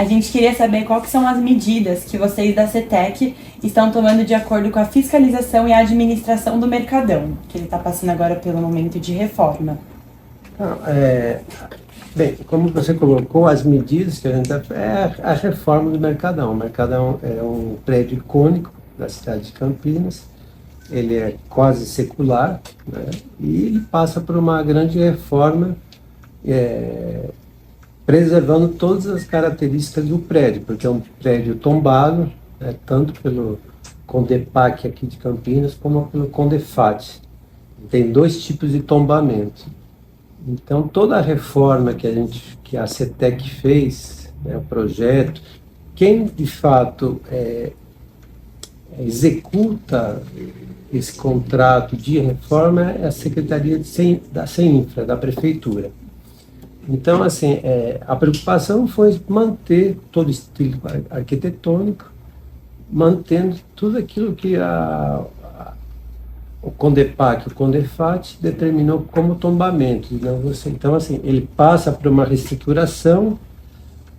A gente queria saber quais que são as medidas que vocês da CETEC estão tomando de acordo com a fiscalização e a administração do Mercadão, que ele está passando agora pelo momento de reforma. Bem, como você colocou, as medidas que a gente a reforma do Mercadão. O Mercadão é um prédio icônico da cidade de Campinas, ele é quase secular, né? E ele passa por uma grande reforma, preservando todas as características do prédio, porque é um prédio tombado, né, tanto pelo Condepac aqui de Campinas, como pelo Condefat. Tem dois tipos de tombamento. Então, toda a reforma que a CETEC fez, né, o projeto, quem de fato executa esse contrato de reforma é a Secretaria da CEINFRA, da Prefeitura. Então, assim, a preocupação foi manter todo o estilo arquitetônico, mantendo tudo aquilo que o Condepac, o Condefat determinou como tombamento. Então, assim, ele passa por uma reestruturação.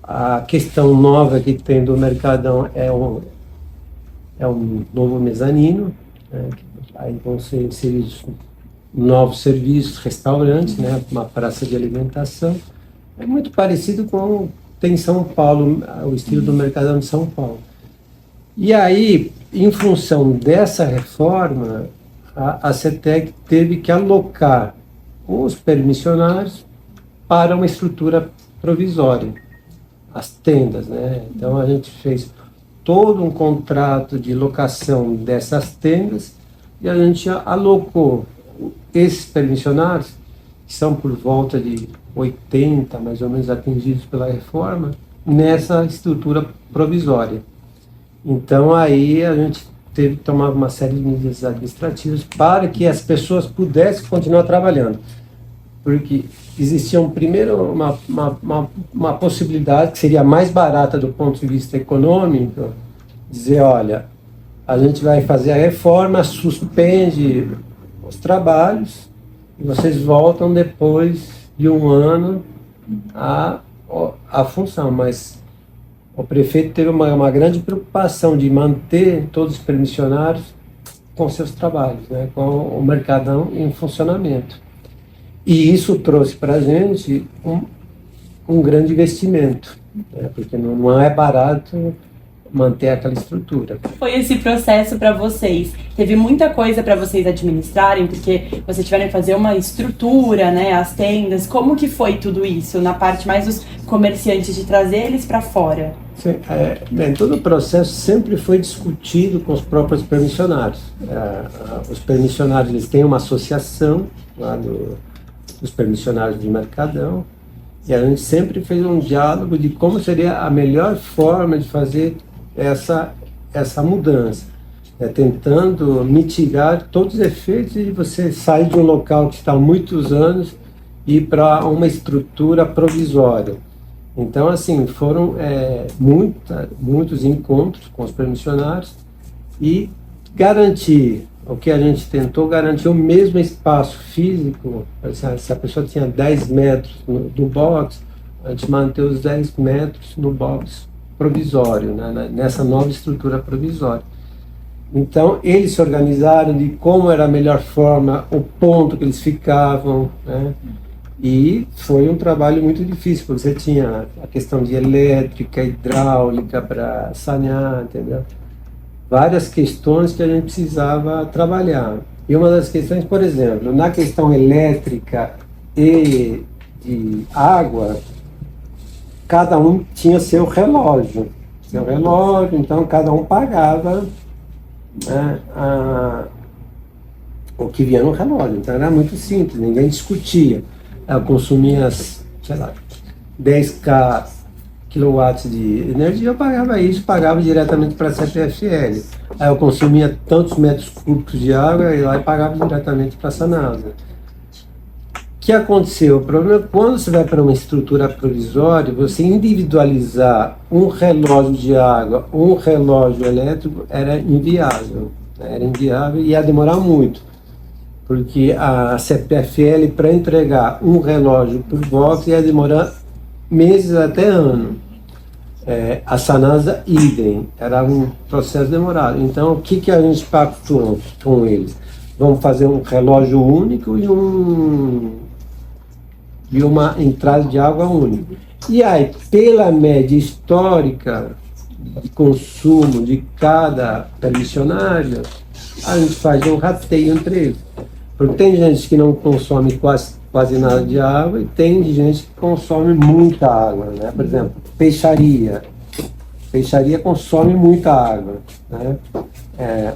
A questão nova que tem do Mercadão é um novo mezanino, né? Aí vão ser inseridos novos serviços, restaurantes, né? Uma praça de alimentação. É muito parecido com o que tem em São Paulo, o estilo do Mercadão de São Paulo. E aí, em função dessa reforma, a CETEC teve que alocar os permissionários para uma estrutura provisória, as tendas, né? Então a gente fez todo um contrato de locação dessas tendas e a gente alocou esses permissionários, que são por volta de 80, mais ou menos, atingidos pela reforma, nessa estrutura provisória. Então aí a gente teve que tomar uma série de medidas administrativas para que as pessoas pudessem continuar trabalhando. Porque existia primeiro uma possibilidade que seria mais barata do ponto de vista econômico, dizer, olha, a gente vai fazer a reforma, suspende os trabalhos e vocês voltam depois de um ano à função, mas o prefeito teve uma grande preocupação de manter todos os permissionários com seus trabalhos, né, com o Mercadão em funcionamento. E isso trouxe para a gente um grande investimento, né, porque não é barato manter aquela estrutura. Foi esse processo para vocês? Teve muita coisa para vocês administrarem, porque vocês tiveram que fazer uma estrutura, né, as tendas. Como que foi tudo isso, na parte mais dos comerciantes, de trazer eles para fora? Sim, bem, todo o processo sempre foi discutido com os próprios permissionários. Os permissionários, eles têm uma associação lá dos permissionários de Mercadão, e a gente sempre fez um diálogo de como seria a melhor forma de fazer essa mudança, tentando mitigar todos os efeitos de você sair de um local que está há muitos anos e ir para uma estrutura provisória. Então, assim, foram muitos encontros com os permissionários e garantir o que a gente tentou garantir, o mesmo espaço físico. Se a pessoa tinha 10 metros no box, a gente manteve os 10 metros no box provisório, né, nessa nova estrutura provisória. Então, eles se organizaram de como era a melhor forma, o ponto que eles ficavam, né, e foi um trabalho muito difícil, porque você tinha a questão de elétrica, hidráulica para sanear, entendeu? Várias questões que a gente precisava trabalhar. E uma das questões, por exemplo, na questão elétrica e de água, cada um tinha seu relógio, então cada um pagava, né, o que vinha no relógio. Então era muito simples, ninguém discutia. Eu consumia, sei lá, 10k quilowatts de energia, eu pagava diretamente para a CPFL. Aí eu consumia tantos metros cúbicos de água e lá eu pagava diretamente para a Sanasa. O que aconteceu? O problema é que quando você vai para uma estrutura provisória, você individualizar um relógio de água, um relógio elétrico, era inviável. E ia demorar muito. Porque a CPFL, para entregar um relógio por box, ia demorar meses até ano. A Sanasa, idem, era um processo demorado. Então, o que a gente pactuou com eles? Vamos fazer um relógio único e uma entrada de água única. E aí, pela média histórica de consumo de cada permissionário, a gente faz um rateio entre eles. Porque tem gente que não consome quase nada de água e tem gente que consome muita água, né? Por exemplo, peixaria. Peixaria consome muita água, né?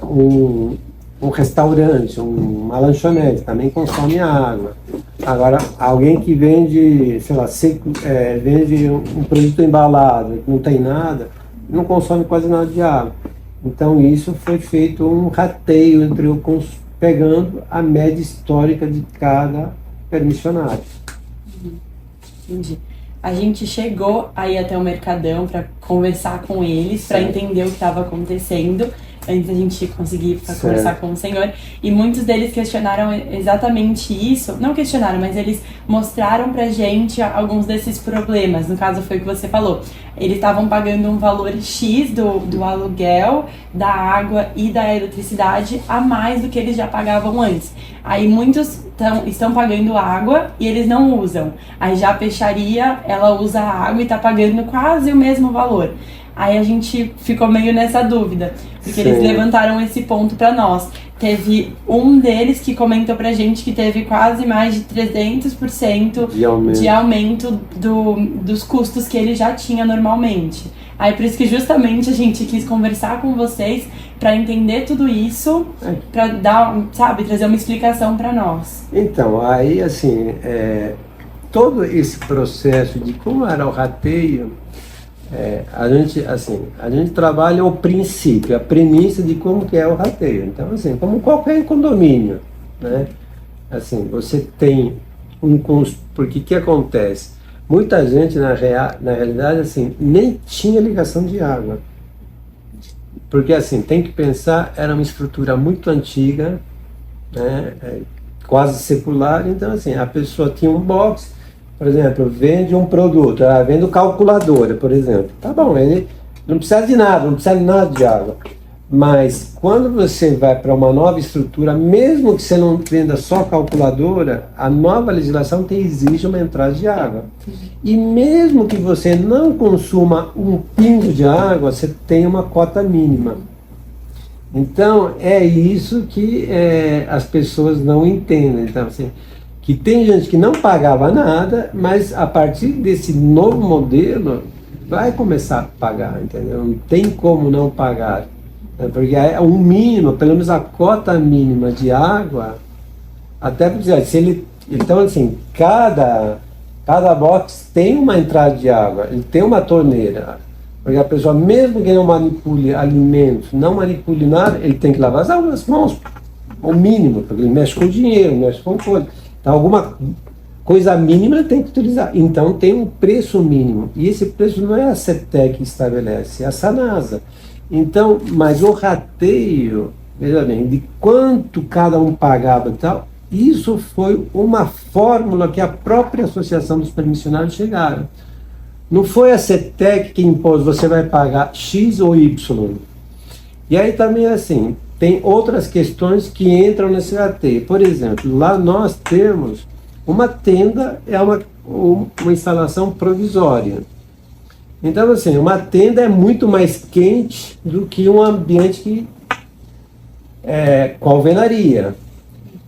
Um restaurante, uma lanchonete também consome água. Agora, alguém que vende, sei lá, vende um produto embalado, que não tem nada, não consome quase nada de água. Então, isso foi feito um rateio entre pegando a média histórica de cada permissionário. Entendi. A gente chegou aí até o Mercadão para conversar com eles, para entender o que estava acontecendo, antes da gente conseguir conversar com o senhor. E muitos deles questionaram exatamente isso. Não questionaram, mas eles mostraram pra gente alguns desses problemas. No caso, foi o que você falou. Eles estavam pagando um valor X do aluguel, da água e da eletricidade a mais do que eles já pagavam antes. Aí muitos estão pagando água e eles não usam. Aí já a peixaria, ela usa a água e está pagando quase o mesmo valor. Aí a gente ficou meio nessa dúvida, porque eles levantaram esse ponto para nós. Teve um deles que comentou pra gente que teve quase mais de 300% de aumento dos custos que ele já tinha normalmente. Aí por isso que justamente a gente quis conversar com vocês para entender tudo isso, para dar, trazer uma explicação para nós. Então, aí assim, todo esse processo de como era o rateio, a gente trabalha o princípio, a premissa de como que é o rateio. Então, assim, como qualquer condomínio, né? Assim, você tem um custo, porque o que acontece? Muita gente, na realidade, assim, nem tinha ligação de água. Porque, assim, tem que pensar, era uma estrutura muito antiga, né? Quase secular, então, assim, a pessoa tinha um box. Por exemplo, vende um produto, vende calculadora, por exemplo. Tá bom, ele não precisa de nada, não precisa de nada de água. Mas quando você vai para uma nova estrutura, mesmo que você não venda só calculadora, a nova legislação exige uma entrada de água. E mesmo que você não consuma um pingo de água, você tem uma cota mínima. Então, é isso que as pessoas não entendem. Então, assim, que tem gente que não pagava nada, mas a partir desse novo modelo vai começar a pagar, entendeu? Não tem como não pagar, né? Porque é um mínimo, pelo menos a cota mínima de água, até porque se ele, então assim, cada box tem uma entrada de água, ele tem uma torneira, porque a pessoa, mesmo que não manipule alimentos, não manipule nada, ele tem que lavar as mãos, o mínimo, porque ele mexe com dinheiro, mexe com coisa. Então, alguma coisa mínima ele tem que utilizar. Então, tem um preço mínimo. E esse preço não é a CETEC que estabelece, é a Sanasa. Então, mas o rateio, veja bem, de quanto cada um pagava e tal, isso foi uma fórmula que a própria Associação dos Permissionários chegaram. Não foi a CETEC que impôs, você vai pagar X ou Y. E aí também assim, tem outras questões que entram nesse rateio. Por exemplo, lá nós temos uma tenda, uma instalação provisória. Então, assim, uma tenda é muito mais quente do que um ambiente que com alvenaria.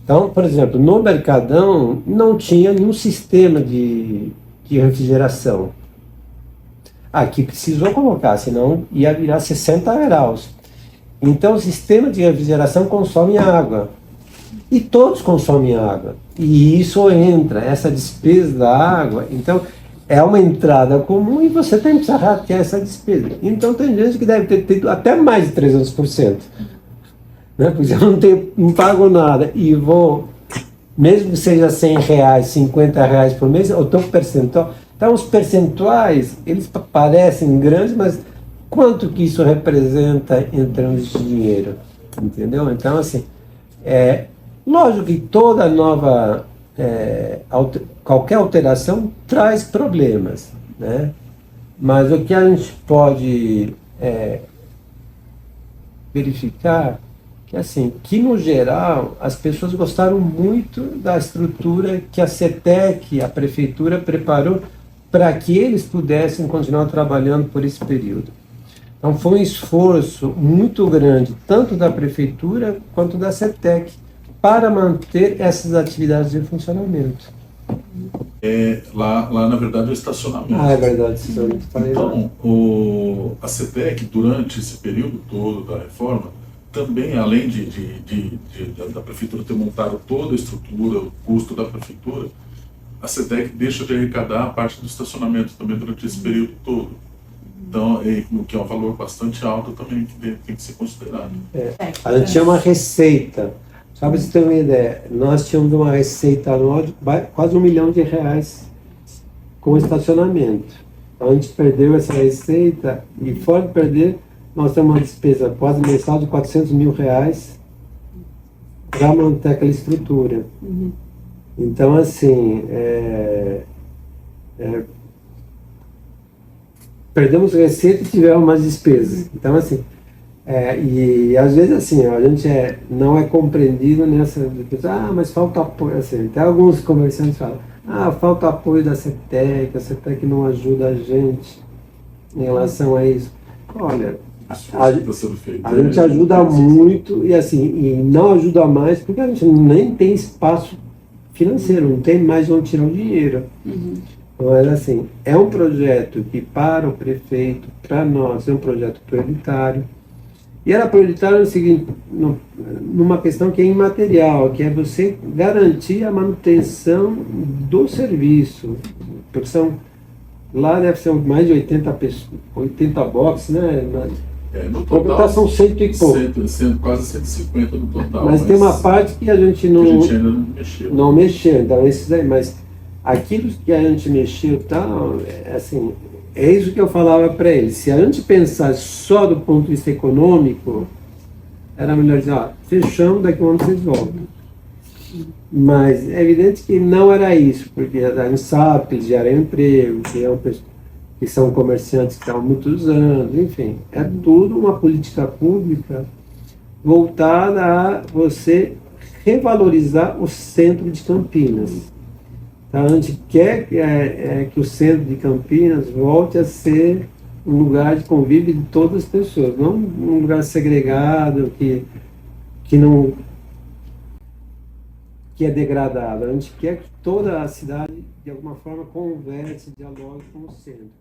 Então, por exemplo, no Mercadão não tinha nenhum sistema de refrigeração. Aqui precisou colocar, senão ia virar 60 graus. Então, o sistema de refrigeração consome água. E todos consomem água. E isso entra, essa despesa da água. Então, é uma entrada comum e você tem que ratear essa despesa. Então, tem gente que deve ter tido até mais de 300%. Né? Porque eu não pago nada e vou, mesmo que seja R$100, R$50 por mês, eu estou percentual. Então, os percentuais, eles parecem grandes, mas quanto que isso representa em termos de dinheiro? Entendeu? Então, assim, lógico que toda nova, qualquer alteração traz problemas, né? Mas o que a gente pode verificar que, assim, que no geral as pessoas gostaram muito da estrutura que a CETEC, a prefeitura, preparou para que eles pudessem continuar trabalhando por esse período. Então foi um esforço muito grande, tanto da prefeitura quanto da CETEC, para manter essas atividades em funcionamento. Lá na verdade, é o estacionamento. É verdade, senhor. Então, a CETEC, durante esse período todo da reforma, também, além da prefeitura ter montado toda a estrutura, o custo da prefeitura, a CETEC deixa de arrecadar a parte do estacionamento também durante esse período todo. Então, o que é um valor bastante alto também que tem que ser considerado. A gente tinha uma receita. Só para você ter uma ideia, nós tínhamos uma receita anual de quase R$1 milhão com estacionamento. Então, a gente perdeu essa receita e, fora de perder, nós temos uma despesa quase mensal de R$400 mil para manter aquela estrutura. Então, assim, perdemos receita e tivemos mais despesas. Então, assim, e às vezes, assim, a gente não é compreendido nessa... mas falta apoio. Assim, até alguns comerciantes falam, falta apoio da CETEC, a CETEC não ajuda a gente em relação a isso. Olha, a gente ajuda muito e, assim, e não ajuda mais porque a gente nem tem espaço financeiro, não tem mais onde tirar o dinheiro. Mas, assim, é um projeto que, para o prefeito, para nós, é um projeto prioritário. E era prioritário no seguinte, numa questão que é imaterial, que é você garantir a manutenção do serviço. Porque lá deve ser mais de 80 boxes, né? No total são 100 e pouco. Quase 150 no total. Mas tem uma parte que a gente ainda não mexeu. Não mexeu, então esses aí, mas aquilo que a gente mexeu, assim, é isso que eu falava para eles. Se a gente pensar só do ponto de vista econômico, era melhor dizer, fechamos, daqui a um ano vocês voltam. Mas é evidente que não era isso, porque a gente sabe que eles geram emprego, que são comerciantes que estão há muitos anos, enfim. É tudo uma política pública voltada a você revalorizar o centro de Campinas. Então, a gente quer que o centro de Campinas volte a ser um lugar de convívio de todas as pessoas, não um lugar segregado, que é degradado. A gente quer que toda a cidade, de alguma forma, converse, dialogue com o centro.